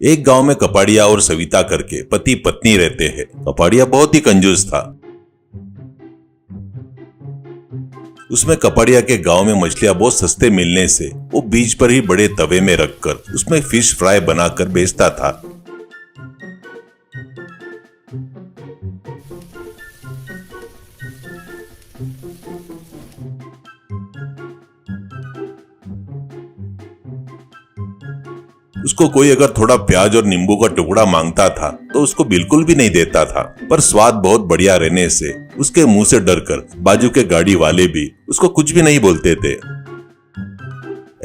एक गांव में कपाड़िया और सविता करके पति पत्नी रहते हैं। कपाड़िया बहुत ही कंजूस था। उसमें कपाड़िया के गांव में मछलियां बहुत सस्ते मिलने से वो बीच पर ही बड़े तवे में रखकर उसमें फिश फ्राई बनाकर बेचता था। उसको कोई अगर थोड़ा प्याज और नींबू का टुकड़ा मांगता था तो उसको बिल्कुल भी नहीं देता था, पर स्वाद बहुत बढ़िया रहने से उसके मुंह से डरकर बाजू के गाड़ी वाले भी उसको कुछ भी नहीं बोलते थे।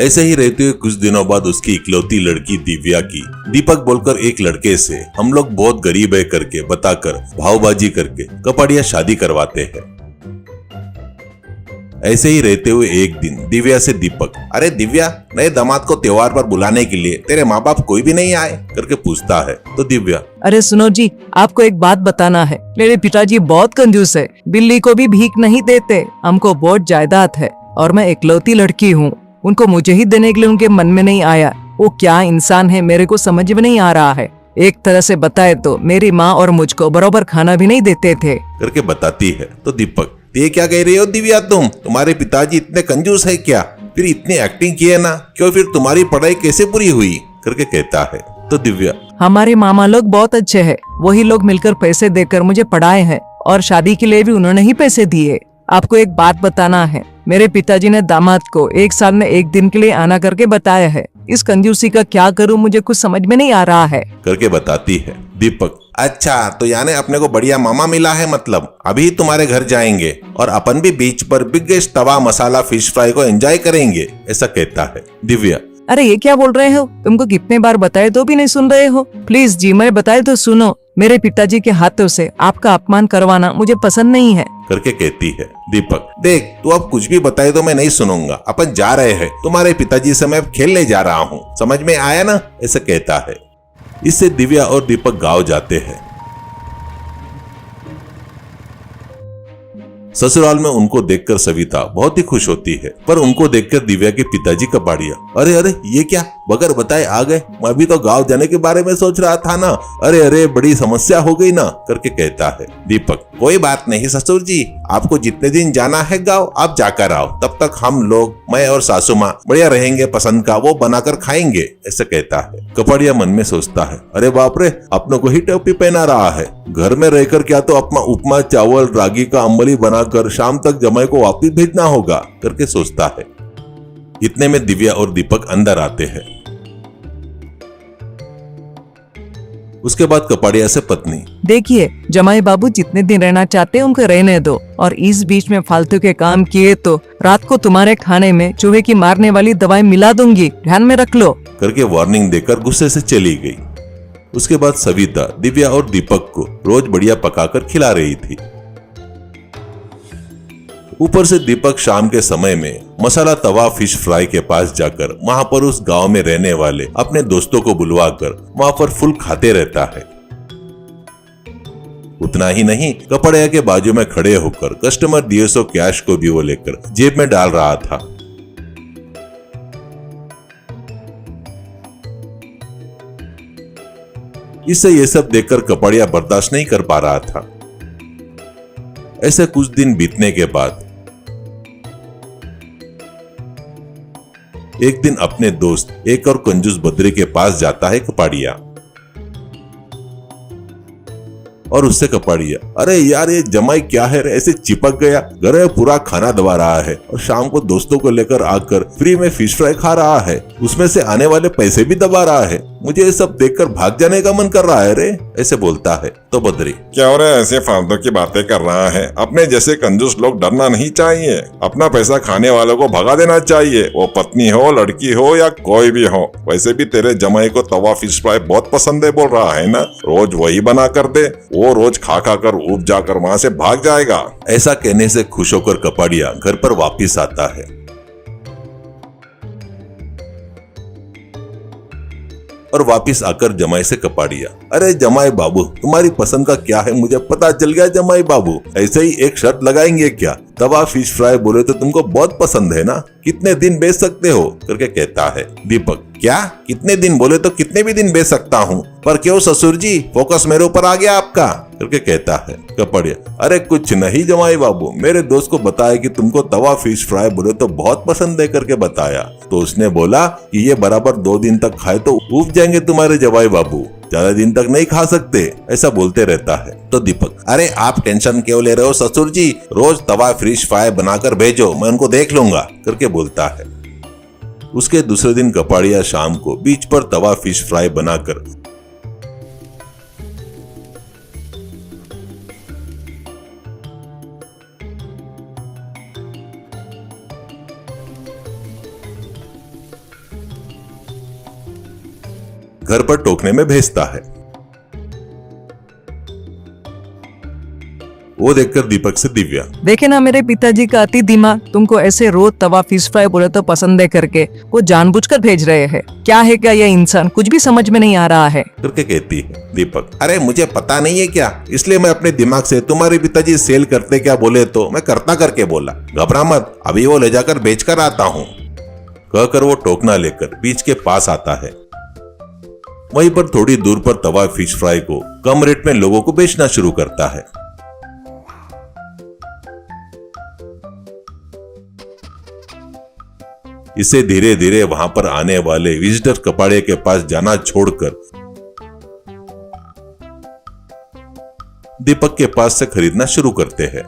ऐसे ही रहते हुए कुछ दिनों बाद उसकी इकलौती लड़की दिव्या की दीपक बोलकर एक लड़के से हम लोग बहुत गरीब है करके बताकर भावबाजी करके कपाड़िया शादी करवाते हैं। ऐसे ही रहते हुए एक दिन दिव्या से दीपक, अरे दिव्या, नए दामाद को त्योहार पर बुलाने के लिए तेरे माँ बाप कोई भी नहीं आए करके पूछता है। तो दिव्या, अरे सुनो जी, आपको एक बात बताना है। मेरे पिताजी बहुत कंजूस है, बिल्ली को भी भीख नहीं देते। हमको बहुत जायदाद है और मैं इकलौती लड़की हूँ। उनको मुझे ही देने के लिए उनके मन में नहीं आया। वो क्या इंसान है मेरे को समझ में नहीं आ रहा है। एक तरह से बताए तो मेरी माँ और मुझको बराबर खाना भी नहीं देते थे करके बताती है। तो दीपक, ये क्या कह रही हो दिव्या, तुम्हारे पिताजी इतने कंजूस है क्या? फिर इतनी एक्टिंग की है ना, क्यों फिर तुम्हारी पढ़ाई कैसे पूरी हुई करके कहता है। तो दिव्या, हमारे मामा लोग बहुत अच्छे हैं। वही लोग मिलकर पैसे देकर मुझे पढ़ाए हैं और शादी के लिए भी उन्होंने ही पैसे दिए। आपको एक बात बताना है, मेरे पिताजी ने दामाद को 1 साल में 1 दिन के लिए आना करके बताया है। इस कंजूसी का क्या करूं, मुझे कुछ समझ में नहीं आ रहा है करके बताती है। दीपक, अच्छा, तो यानी अपने को बढ़िया मामा मिला है, मतलब अभी तुम्हारे घर जाएंगे और अपन भी बीच पर बिगेस्ट तवा मसाला फिश फ्राई को एंजॉय करेंगे, ऐसा कहता है। दिव्या, अरे ये क्या बोल रहे हो? तुमको कितने बार बताए तो भी नहीं सुन रहे हो। प्लीज जी, मैं बताए तो सुनो। मेरे पिताजी के हाथों से आपका अपमान करवाना मुझे पसंद नहीं है करके कहती है। दीपक, देख, तू अब कुछ भी बताए तो मैं नहीं सुनूंगा। अपन जा रहे हैं, तुम्हारे पिताजी से मैं खेलने जा रहा हूँ, समझ में आया ना, ऐसा कहता है। इससे दिव्या और दीपक गांव जाते हैं। ससुराल में उनको देखकर सविता बहुत ही खुश होती है, पर उनको देखकर दिव्या के पिताजी कपाड़िया, अरे अरे ये क्या, बगैर बताए आ गए? मैं अभी तो गांव जाने के बारे में सोच रहा था ना। अरे अरे, बड़ी समस्या हो गई ना करके कहता है। दीपक, कोई बात नहीं ससुर जी, आपको जितने दिन जाना है गाँव आप जाकर आओ, तब तक हम लोग, मैं और सासू माँ बढ़िया रहेंगे, पसंद का वो बनाकर खाएंगे, ऐसा कहता है। कपाड़िया मन में सोचता है, अरे बाप रे, अपनों को ही टोपी पहना रहा है। घर में रहकर क्या तो अपना उपमा चावल रागी का अम्बली बनाकर शाम तक जमाई को वापिस भेजना होगा करके सोचता है। इतने में दिव्या और दीपक अंदर आते हैं। उसके बाद कपाड़िया से पत्नी, देखिए जमाई बाबू जितने दिन रहना चाहते हैं उनको रहने दो, और इस बीच में फालतू के काम किए तो रात को तुम्हारे खाने में चूहे की मारने वाली दवाई मिला दूंगी, ध्यान में रख लो करके वार्निंग देकर गुस्से से चली गई। उसके बाद सविता दिव्या और दीपक को रोज बढ़िया पकाकर खिला रही थी। ऊपर से दीपक शाम के समय में मसाला तवा फिश फ्राई के पास जाकर वहां पर उस गांव में रहने वाले अपने दोस्तों को बुलवाकर वहां पर फुल खाते रहता है। उतना ही नहीं, कपड़िया के बाजू में खड़े होकर कस्टमर दिए सो कैश को भी वो लेकर जेब में डाल रहा था। इससे ये सब देखकर कपड़िया बर्दाश्त नहीं कर पा रहा था। ऐसे कुछ दिन बीतने के बाद एक दिन अपने दोस्त एक और कंजूस बद्री के पास जाता है कपाड़िया, और उससे कपाड़िया, अरे यार ये जमाई क्या है रे, ऐसे चिपक गया, घर में पूरा खाना दबा रहा है और शाम को दोस्तों को लेकर आकर फ्री में फिश फ्राई खा रहा है, उसमें से आने वाले पैसे भी दबा रहा है। मुझे ये सब देखकर भाग जाने का मन कर रहा है रे, ऐसे बोलता है। तो बद्री, क्या रे ऐसे फालतू की बातें कर रहा है? अपने जैसे कंजूस लोग डरना नहीं चाहिए, अपना पैसा खाने वालों को भगा देना चाहिए, वो पत्नी हो, लड़की हो या कोई भी हो। वैसे भी तेरे जमाई को तवा फिश फ्राई बहुत पसंद है बोल रहा है ना, रोज वही बना कर दे, वो रोज खा खा कर ऊब जाकर वहाँ से भाग जाएगा। ऐसा कहने से खुश होकर कपाड़िया घर पर वापिस आता है और वापिस आकर जमाई से कपाड़िया, अरे जमाई बाबू, तुम्हारी पसंद का क्या है मुझे पता चल गया जमाई बाबू, ऐसे ही एक शर्त लगाएंगे क्या? तवा फिश फ्राई बोले तो तुमको बहुत पसंद है ना, कितने दिन बेच सकते हो करके कहता है। दीपक, क्या? कितने दिन? बोले तो कितने भी दिन बेच सकता हूँ, पर क्यों ससुर जी, फोकस मेरे ऊपर आ गया आपका, करके कहता है कपड़िया। अरे कुछ नहीं जमाई बाबू, मेरे दोस्त को बताया कि तुमको तवा फिश फ्राई बोले तो बहुत पसंद है करके बताया, तो उसने बोला कि ये बराबर 2 दिन तक खाए तो उब जाएंगे तुम्हारे जवाई बाबू, ज्यादा दिन तक नहीं खा सकते, ऐसा बोलते रहता है। तो दीपक, अरे आप टेंशन क्यों ले रहे हो ससुर जी, रोज तवा फिश फ्राई बनाकर भेजो, मैं उनको देख लूंगा, करके बोलता है। उसके दूसरे दिन कपाड़िया शाम को बीच पर तवा फिश फ्राई बनाकर घर पर टोकने में भेजता है। वो देखकर दीपक से दिव्या, देखे ना मेरे पिताजी का अति दिमाग, तुमको ऐसे रोज तवा फिश फ्राई बोले तो पसंद है करके वो जानबूझकर भेज रहे हैं। क्या है क्या ये इंसान, कुछ भी समझ में नहीं आ रहा है, करके कहती है। दीपक, अरे मुझे पता नहीं है क्या, इसलिए मैं अपने दिमाग से तुम्हारे पिताजी सेल करते क्या बोले तो मैं करता करके बोला, घबरा मत, अभी वो ले जाकर बेच कर आता हूँ, कहकर वो टोकना लेकर बीच के पास आता है। वहीं पर थोड़ी दूर पर तवा फिश फ्राई को कम रेट में लोगों को बेचना शुरू करता है। इसे धीरे धीरे वहां पर आने वाले विजिटर कपाड़े के पास जाना छोड़कर दीपक के पास से खरीदना शुरू करते हैं।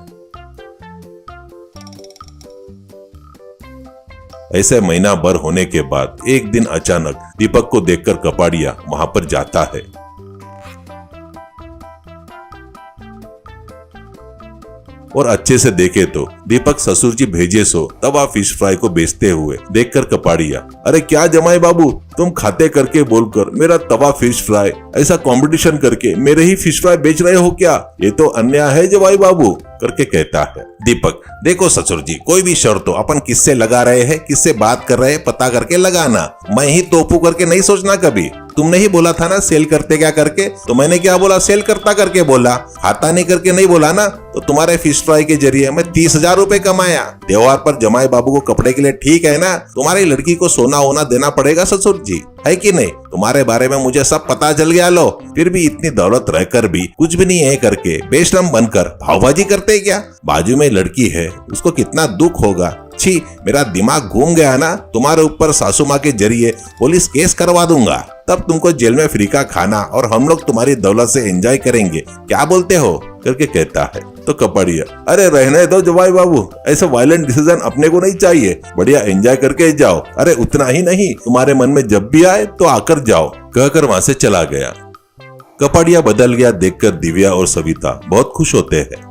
ऐसे महीना भर होने के बाद एक दिन अचानक दीपक को देखकर कपाड़िया वहां पर जाता है। और अच्छे से देखे तो दीपक ससुर जी भेजे सो तवा फिश फ्राई को बेचते हुए देखकर कपाड़िया, अरे क्या जमाई बाबू, तुम खाते करके बोलकर मेरा तवा फिश फ्राई ऐसा कंपटीशन करके मेरे ही फिश फ्राई बेच रहे हो क्या, ये तो अन्याय है जमाई बाबू, करके कहता है। दीपक, देखो ससुर जी, कोई भी शर्त हो, अपन किससे लगा रहे हैं, किससे बात कर रहे हैं, पता करके लगाना, मैं ही तोपू करके नहीं सोचना कभी। तुमने ही बोला था ना सेल करते क्या करके, तो मैंने क्या बोला, सेल करता करके बोला, खाता नहीं करके नहीं बोला ना। तो तुम्हारे फिश फ्राई के जरिए मैं 30,000 रुपए कमाया। त्योहार पर जमाई बाबू को कपड़े के लिए ठीक है ना, तुम्हारी लड़की को सोना होना देना पड़ेगा ससुर जी, है कि नहीं? तुम्हारे बारे में मुझे सब पता चल गया, लो फिर भी इतनी दौलत रहकर भी कुछ भी नहीं है करके बेशरम बनकर भावबाजी करते क्या? बाजू में लड़की है, उसको कितना दुख होगा। छी, मेरा दिमाग घूम गया ना, तुम्हारे ऊपर सासू माँ के जरिए पुलिस केस करवा दूंगा, तब तुमको जेल में फ्री का खाना और हम लोग तुम्हारी दौलत से एंजॉय करेंगे, क्या बोलते हो, करके कहता है। तो कपाड़िया, अरे रहने दो जवाई बाबू, ऐसे वायलेंट डिसीजन अपने को नहीं चाहिए, बढ़िया एंजॉय करके जाओ, अरे उतना ही नहीं, तुम्हारे मन में जब भी आए तो आकर जाओ, कहकर वहां से चला गया। कपाड़िया बदल गया देखकर दिव्या और सविता बहुत खुश होते हैं।